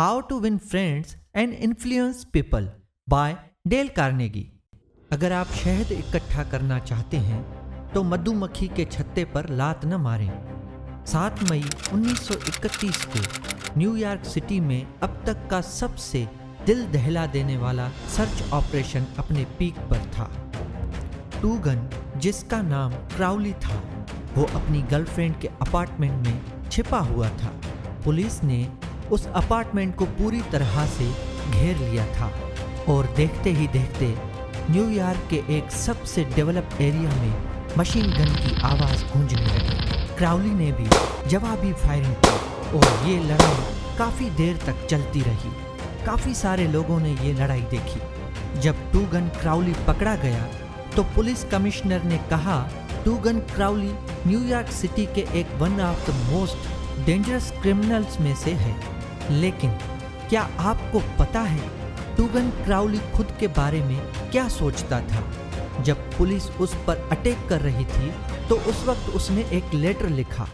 How to win friends and influence people by Dale Carnegie. अगर आप शहद इकट्ठा करना चाहते हैं तो मधुमक्खी के छत्ते पर लात न मारें। 7 मई 1931 को न्यूयॉर्क सिटी में अब तक का सबसे दिल दहला देने वाला सर्च ऑपरेशन अपने पीक पर था। टू गन, जिसका नाम क्राउली था, वो अपनी गर्लफ्रेंड के अपार्टमेंट में छिपा हुआ था। पुलिस ने उस अपार्टमेंट को पूरी तरह से घेर लिया था और देखते ही देखते न्यूयॉर्क के एक सबसे डेवलप एरिया में मशीन गन की आवाज़ गूंजने लगी। क्राउली ने भी जवाबी फायरिंग की और ये लड़ाई काफ़ी देर तक चलती रही। काफ़ी सारे लोगों ने ये लड़ाई देखी। जब टू गन क्राउली पकड़ा गया तो पुलिस कमिश्नर ने कहा, to gun Crowley New York city के एक one of the most dangerous criminals में से है। लेकिन क्या आपको पता है टू गन क्राउली खुद के बारे में क्या सोचता था? जब पुलिस उस पर अटैक कर रही थी तो उस वक्त उसने एक लेटर लिखा,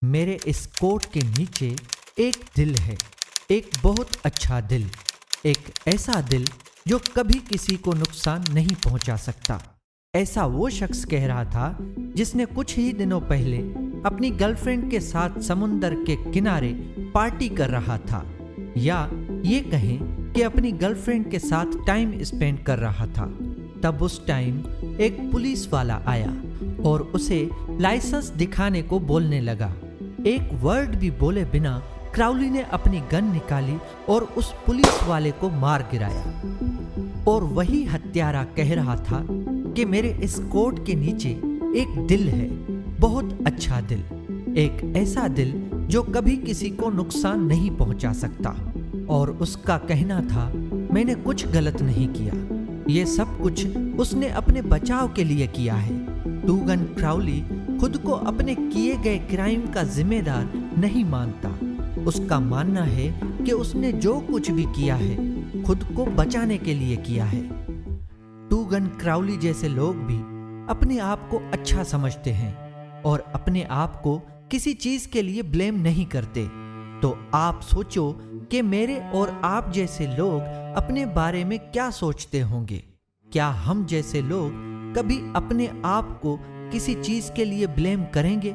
मेरे इस कोट के नीचे एक दिल है, एक बहुत अच्छा दिल, एक ऐसा दिल जो कभी किसी को नुकसान नहीं पहुंचा सकता। ऐसा वो शख्स कह रहा था जिसने कुछ ही दिनों पहले अपनी गर्लफ्रेंड के साथ समुंदर के किनारे पार्टी कर रहा था, या ये कहें कि अपनी गर्लफ्रेंड के साथ टाइम स्पेंड कर रहा था। तब उस टाइम एक पुलिस वाला आया और उसे लाइसेंस दिखाने को बोलने लगा। एक वर्ड भी बोले बिना क्राउली ने अपनी गन निकाली और उस पुलिस वाले को मार गिराया। और वही हत्यारा कह रहा था कि मेरे इस कोट के नीचे एक दिल है, बहुत अच्छा दिल, एक ऐसा दिल जो कभी किसी को नुकसान नहीं पहुंचा सकता। और उसका कहना था, मैंने कुछ गलत नहीं किया, ये सब कुछ उसने अपने बचाव के लिए किया है। टू गन क्राउली खुद को अपने किए गए क्राइम का जिम्मेदार नहीं मानता। उसका मानना है कि उसने जो कुछ भी किया है खुद को बचाने के लिए किया है। टू गन क्राउली जैसे लोग भी अपने आप को अच्छा समझते हैं और अपने आप को किसी चीज के लिए ब्लेम नहीं करते। तो आप सोचो कि मेरे और आप जैसे लोग अपने बारे में क्या सोचते होंगे? क्या हम जैसे लोग कभी अपने आप को किसी चीज के लिए ब्लेम करेंगे?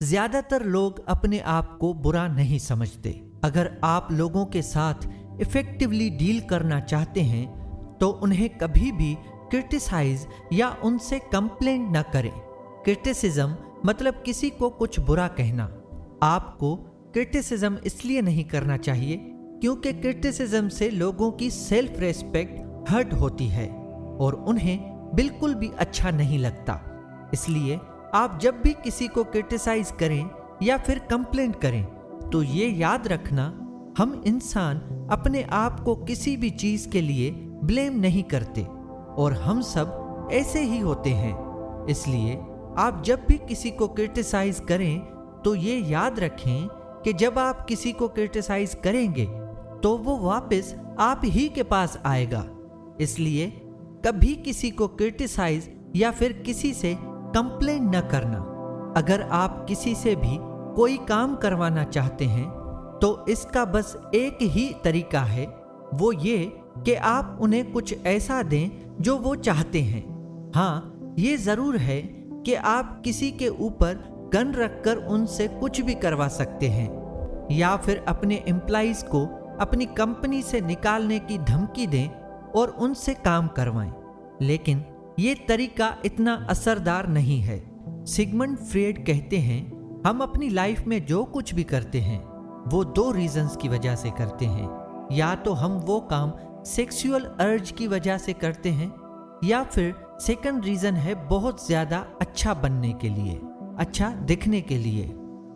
ज्यादातर लोग अपने आप को बुरा नहीं समझते। अगर आप लोगों के साथ इफेक्टिवली डील करना चाहते हैं तो उन्हें कभी भी क्रिटिसाइज या उनसे कंप्लेंट न करें। क्रिटिसिज्म मतलब किसी को कुछ बुरा कहना। आपको क्रिटिसिज्म इसलिए नहीं करना चाहिए क्योंकि क्रिटिसिज्म से लोगों की सेल्फ रेस्पेक्ट हर्ट होती है और उन्हें बिल्कुल भी अच्छा नहीं लगता। इसलिए आप जब भी किसी को क्रिटिसाइज करें या फिर कंप्लेंट करें तो ये याद रखना, हम इंसान अपने आप को किसी भी चीज के लिए ब्लेम नहीं करते और हम सब ऐसे ही होते हैं। इसलिए आप जब भी किसी को क्रिटिसाइज करें तो ये याद रखें कि जब आप किसी को क्रिटिसाइज करेंगे तो वो वापस आप ही के पास आएगा। इसलिए कभी किसी को क्रिटिसाइज या फिर किसी से कंप्लेंट न करना। अगर आप किसी से भी कोई काम करवाना चाहते हैं तो इसका बस एक ही तरीका है, वो ये कि आप उन्हें कुछ ऐसा दें जो वो चाहते हैं। हाँ, ये जरूर है कि आप किसी के ऊपर गन रखकर उनसे कुछ भी करवा सकते हैं या फिर अपने एम्प्लॉइज को अपनी कंपनी से निकालने की धमकी दें और उनसे काम करवाएं। लेकिन ये तरीका इतना असरदार नहीं है। सिगमंड फ्रेड कहते हैं, हम अपनी लाइफ में जो कुछ भी करते हैं वो 2 रीजंस की वजह से करते हैं। या तो हम वो काम सेक्सुअल अर्ज की वजह से करते हैं या फिर सेकंड रीजन है बहुत ज्यादा अच्छा बनने के लिए, अच्छा दिखने के लिए।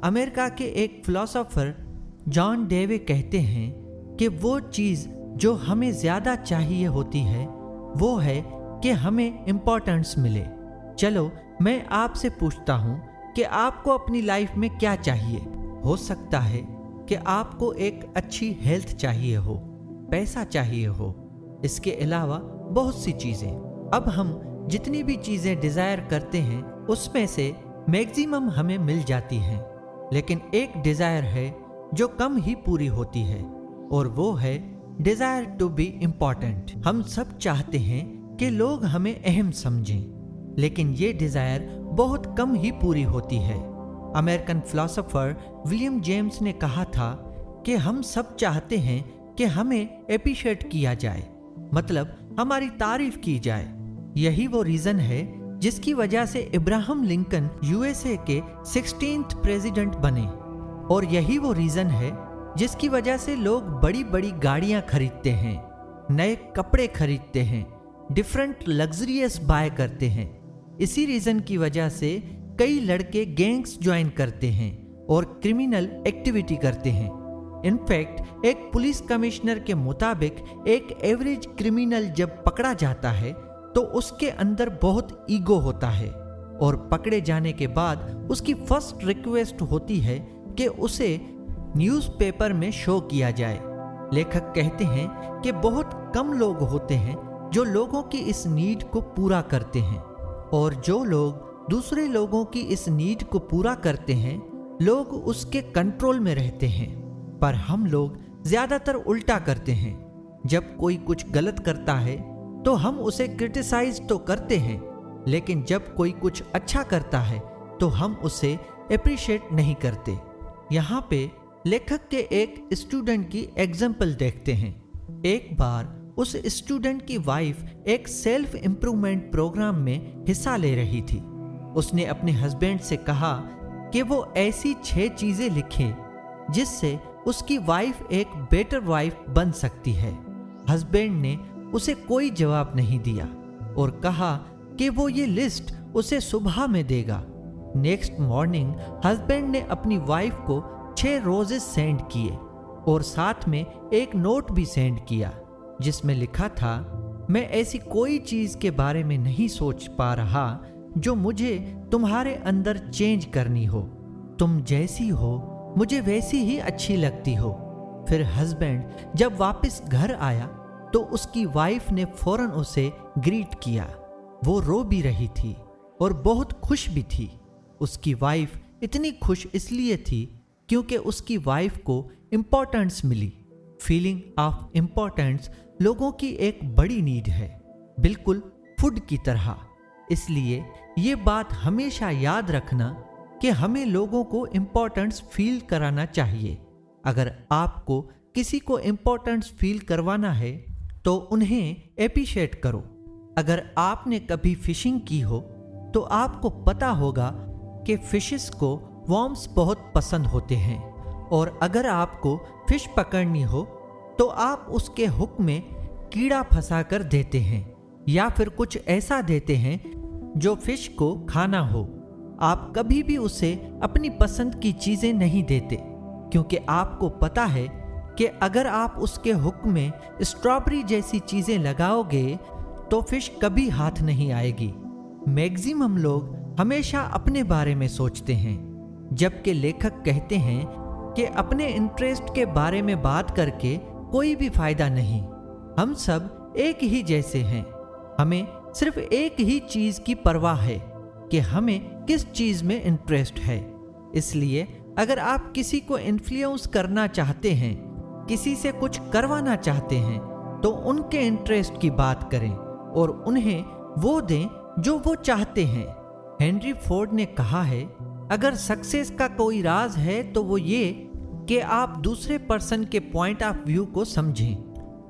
अमेरिका के एक फिलोसोफर जॉन डेवे कहते हैं कि वो चीज जो हमें ज्यादा चाहिए होती है वो है कि हमें इंपॉर्टेंस मिले। चलो मैं आपसे पूछता हूं कि आपको अपनी लाइफ में क्या चाहिए? हो सकता है कि आपको एक अच्छी हेल्थ चाहिए हो, पैसा चाहिए हो, इसके अलावा बहुत सी चीजें। अब हम जितनी भी चीजें डिजायर करते हैं उसमें से मैक्सिमम हमें मिल जाती हैं, लेकिन एक डिजायर है जो कम ही पूरी होती है, और वो है डिजायर टू बी इम्पोर्टेंट। हम सब चाहते हैं कि लोग हमें अहम समझें, लेकिन ये डिजायर बहुत कम ही पूरी होती है। अमेरिकन फिलोसोफर विलियम जेम्स ने कहा था कि हम सब चाहते हैं कि हमें एप्रिशिएट किया जाए, मतलब हमारी तारीफ की जाए। यही वो रीजन है जिसकी वजह से इब्राहम लिंकन यूएसए के 16th प्रेसिडेंट बने, और यही वो रीजन है जिसकी वजह से लोग बड़ी बड़ी गाड़ियां खरीदते हैं, नए कपड़े खरीदते हैं, डिफरेंट लग्जरियस बाय करते हैं। इसी रीजन की वजह से कई लड़के गैंग्स ज्वाइन करते हैं और क्रिमिनल एक्टिविटी करते हैं। इनफैक्ट एक पुलिस कमिश्नर के मुताबिक एक एवरेज क्रिमिनल जब पकड़ा जाता है तो उसके अंदर बहुत ईगो होता है, और पकड़े जाने के बाद उसकी फर्स्ट रिक्वेस्ट होती है कि उसे न्यूज़पेपर में शो किया जाए। लेखक कहते हैं कि बहुत कम लोग होते हैं जो लोगों की इस नीड को पूरा करते हैं, और जो लोग दूसरे लोगों की इस नीड को पूरा करते हैं, लोग उसके कंट्रोल में रहते हैं। पर हम लोग ज्यादातर उल्टा करते हैं। जब कोई कुछ गलत करता है तो हम उसे क्रिटिसाइज तो करते हैं, लेकिन जब कोई कुछ अच्छा करता है तो हम उसे अप्रिशिएट नहीं करते। यहाँ पे लेखक के एक स्टूडेंट की एग्जाम्पल देखते हैं। एक बार उस स्टूडेंट की वाइफ एक सेल्फ इम्प्रूवमेंट प्रोग्राम में हिस्सा ले रही थी। उसने अपने हस्बैंड से कहा कि वो ऐसी 6 चीजें लिखे जिससे उसकी वाइफ एक बेटर वाइफ बन सकती है। हस्बैंड ने उसे कोई जवाब नहीं दिया और कहा कि वो ये लिस्ट उसे सुबह में देगा। नेक्स्ट मॉर्निंग हस्बैंड ने अपनी वाइफ को 6 रोजेस सेंड किए और साथ में एक नोट भी सेंड किया जिसमें लिखा था, मैं ऐसी कोई चीज के बारे में नहीं सोच पा रहा जो मुझे तुम्हारे अंदर चेंज करनी हो। तुम जैसी हो मुझे वैसी ही अच्छी लगती हो। फिर हस्बैंड जब वापस घर आया तो उसकी वाइफ ने फौरन उसे ग्रीट किया। वो रो भी रही थी और बहुत खुश भी थी। उसकी वाइफ इतनी खुश इसलिए थी क्योंकि उसकी वाइफ को इम्पोर्टेंस मिली। फीलिंग ऑफ इम्पोर्टेंस लोगों की एक बड़ी नीड है, बिल्कुल फूड की तरह। इसलिए ये बात हमेशा याद रखना कि हमें लोगों को इम्पोर्टेंस फील कराना चाहिए। अगर आपको किसी को इम्पोर्टेंस फील करवाना है तो उन्हें एप्रिशिएट करो। अगर आपने कभी फिशिंग की हो तो आपको पता होगा कि फिशेस को वॉर्म्स बहुत पसंद होते हैं, और अगर आपको फिश पकड़नी हो तो आप उसके हुक में कीड़ा फंसा कर देते हैं या फिर कुछ ऐसा देते हैं जो फिश को खाना हो। आप कभी भी उसे अपनी पसंद की चीजें नहीं देते, क्योंकि आपको पता है कि अगर आप उसके हुक में स्ट्रॉबेरी जैसी चीजें लगाओगे तो फिश कभी हाथ नहीं आएगी। मैक्सिमम लोग हमेशा अपने बारे में सोचते हैं, जबकि लेखक कहते हैं कि अपने इंटरेस्ट के बारे में बात करके कोई भी फायदा नहीं। हम सब एक ही जैसे हैं। हमें सिर्फ एक ही चीज की परवाह है कि हमें किस चीज में इंटरेस्ट है। इसलिए अगर आप किसी को इन्फ्लुएंस करना चाहते हैं, किसी से कुछ करवाना चाहते हैं, तो उनके इंटरेस्ट की बात करें और उन्हें वो दें जो वो चाहते हैं। हेनरी फोर्ड ने कहा है, अगर सक्सेस का कोई राज है तो वो ये कि आप दूसरे पर्सन के पॉइंट ऑफ व्यू को समझें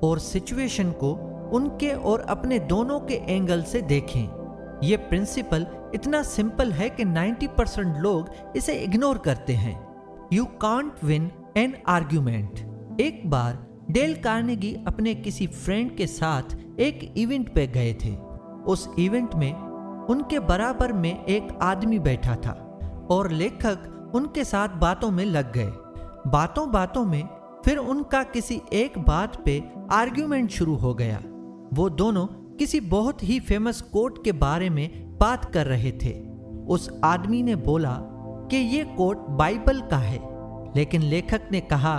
और सिचुएशन को उनके और अपने दोनों के एंगल से देखें। ये प्रिंसिपल इतना सिंपल है कि 90% लोग इसे इग्नोर करते हैं। You can't win an argument. एक बार डेल कार्नेगी अपने किसी फ्रेंड के साथ एक इवेंट पे गए थे। उस इवेंट में उनके बराबर में एक आदमी बैठा था और लेखक उनके साथ बातों में लग गए। बातों बातों में फिर उनका किसी एक बात पे आर्ग्यूमेंट शुरू हो गया। वो दोनों किसी बहुत ही फेमस कोट के बारे में बात कर रहे थे। उस आदमी ने बोला कि ये कोट बाइबल का है, लेकिन लेखक ने कहा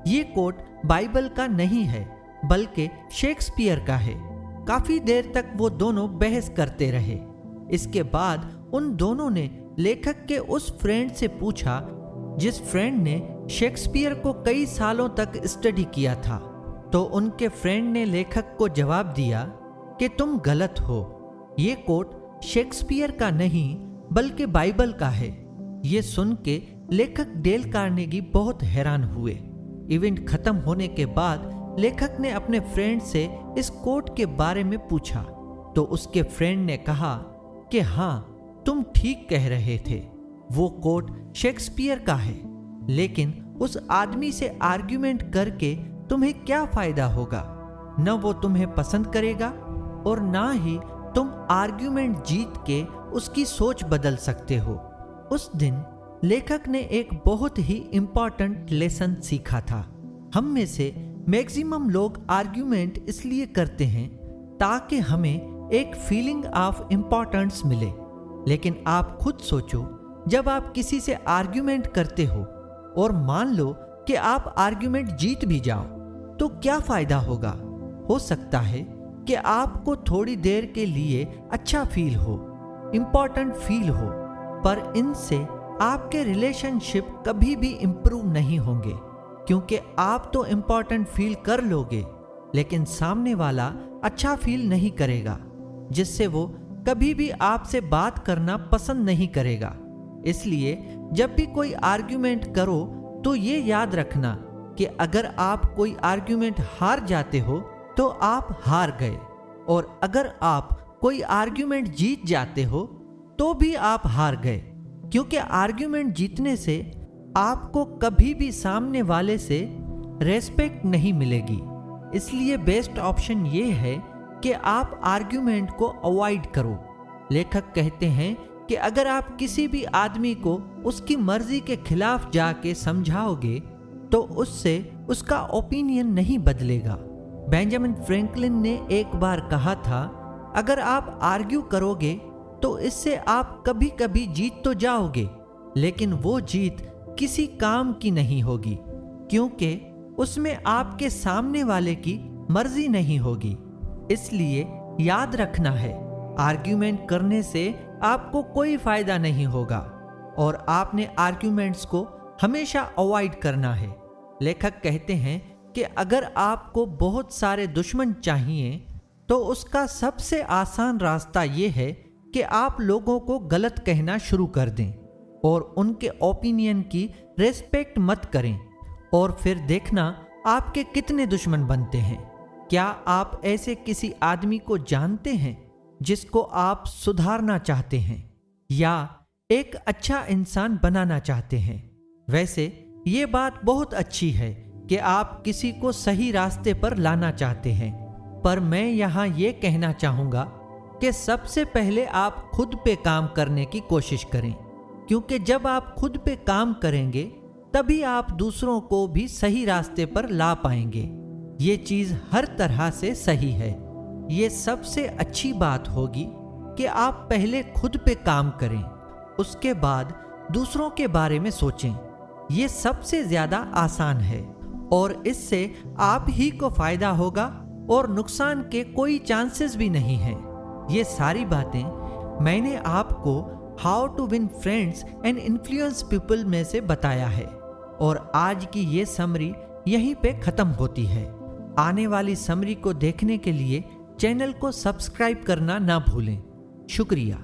ये कोट बाइबल का नहीं है बल्कि शेक्सपियर का है। काफी देर तक वो दोनों बहस करते रहे। इसके बाद उन दोनों ने लेखक के उस फ्रेंड से पूछा जिस फ्रेंड ने शेक्सपियर को कई सालों तक स्टडी किया था, तो उनके फ्रेंड ने लेखक को जवाब दिया कि तुम गलत हो, ये कोट शेक्सपियर का नहीं बल्कि बाइबल का है। ये सुन के लेखक डेल कार्नेगी बहुत हैरान हुए। इवेंट खत्म होने के बाद लेखक ने अपने फ्रेंड से इस कोट के बारे में पूछा, तो उसके फ्रेंड ने कहा कि हाँ, तुम ठीक कह रहे थे, वो कोट शेक्सपियर का है, लेकिन उस आदमी से आर्ग्यूमेंट करके तुम्हें क्या फायदा होगा? न वो तुम्हें पसंद करेगा और ना ही तुम आर्ग्यूमेंट जीत के उसकी सोच बदल सकते हो। उस दिन लेखक ने एक बहुत ही इंपॉर्टेंट लेसन सीखा था। हम में से मैक्सिमम लोग आर्ग्यूमेंट इसलिए करते हैं ताकि हमें एक फीलिंग ऑफ इंपॉर्टेंस मिले, लेकिन आप खुद सोचो, जब आप किसी से आर्ग्यूमेंट करते हो और मान लो कि आप आर्ग्यूमेंट जीत भी जाओ, तो क्या फायदा होगा? हो सकता है कि आपको थोड़ी देर के लिए अच्छा फील हो, इंपॉर्टेंट फील हो, पर इनसे आपके रिलेशनशिप कभी भी इंप्रूव नहीं होंगे, क्योंकि आप तो इंपॉर्टेंट फील कर लोगे, लेकिन सामने वाला अच्छा फील नहीं करेगा, जिससे वो कभी भी आपसे बात करना पसंद नहीं करेगा। इसलिए जब भी कोई आर्ग्यूमेंट करो तो ये याद रखना कि अगर आप कोई आर्ग्यूमेंट हार जाते हो तो आप हार गए, और अगर आप कोई आर्ग्यूमेंट जीत जाते हो तो भी आप हार गए, क्योंकि आर्ग्यूमेंट जीतने से आपको कभी भी सामने वाले से रेस्पेक्ट नहीं मिलेगी। इसलिए बेस्ट ऑप्शन ये है कि आप आर्ग्यूमेंट को अवॉइड करो। लेखक कहते हैं कि अगर आप किसी भी आदमी को उसकी मर्जी के खिलाफ जाके समझाओगे तो उससे उसका ओपिनियन नहीं बदलेगा। बेंजामिन फ्रैंकलिन ने एक बार कहा था, अगर आप आर्ग्यू करोगे तो इससे आप कभी कभी जीत तो जाओगे, लेकिन वो जीत किसी काम की नहीं होगी, क्योंकि उसमें आपके सामने वाले की मर्जी नहीं होगी। इसलिए याद रखना है, आर्ग्यूमेंट करने से आपको कोई फायदा नहीं होगा और आपने आर्ग्यूमेंट्स को हमेशा अवॉइड करना है। लेखक कहते हैं कि अगर आपको बहुत सारे दुश्मन चाहिए तो उसका सबसे आसान रास्ता यह है कि आप लोगों को गलत कहना शुरू कर दें और उनके ओपिनियन की रेस्पेक्ट मत करें, और फिर देखना आपके कितने दुश्मन बनते हैं। क्या आप ऐसे किसी आदमी को जानते हैं जिसको आप सुधारना चाहते हैं या एक अच्छा इंसान बनाना चाहते हैं? वैसे ये बात बहुत अच्छी है कि आप किसी को सही रास्ते पर लाना चाहते हैं, पर मैं यहाँ ये कहना चाहूँगा कि सबसे पहले आप खुद पे काम करने की कोशिश करें, क्योंकि जब आप खुद पे काम करेंगे तभी आप दूसरों को भी सही रास्ते पर ला पाएंगे। ये चीज़ हर तरह से सही है। ये सबसे अच्छी बात होगी कि आप पहले खुद पे काम करें, उसके बाद दूसरों के बारे में सोचें। ये सबसे ज़्यादा आसान है और इससे आप ही को फायदा होगा और नुकसान के कोई चांसेस भी नहीं हैं। ये सारी बातें मैंने आपको how to win friends and influence people में से बताया है, और आज की ये समरी यहीं पे ख़त्म होती है। आने वाली समरी को देखने के लिए चैनल को सब्सक्राइब करना ना भूलें। शुक्रिया।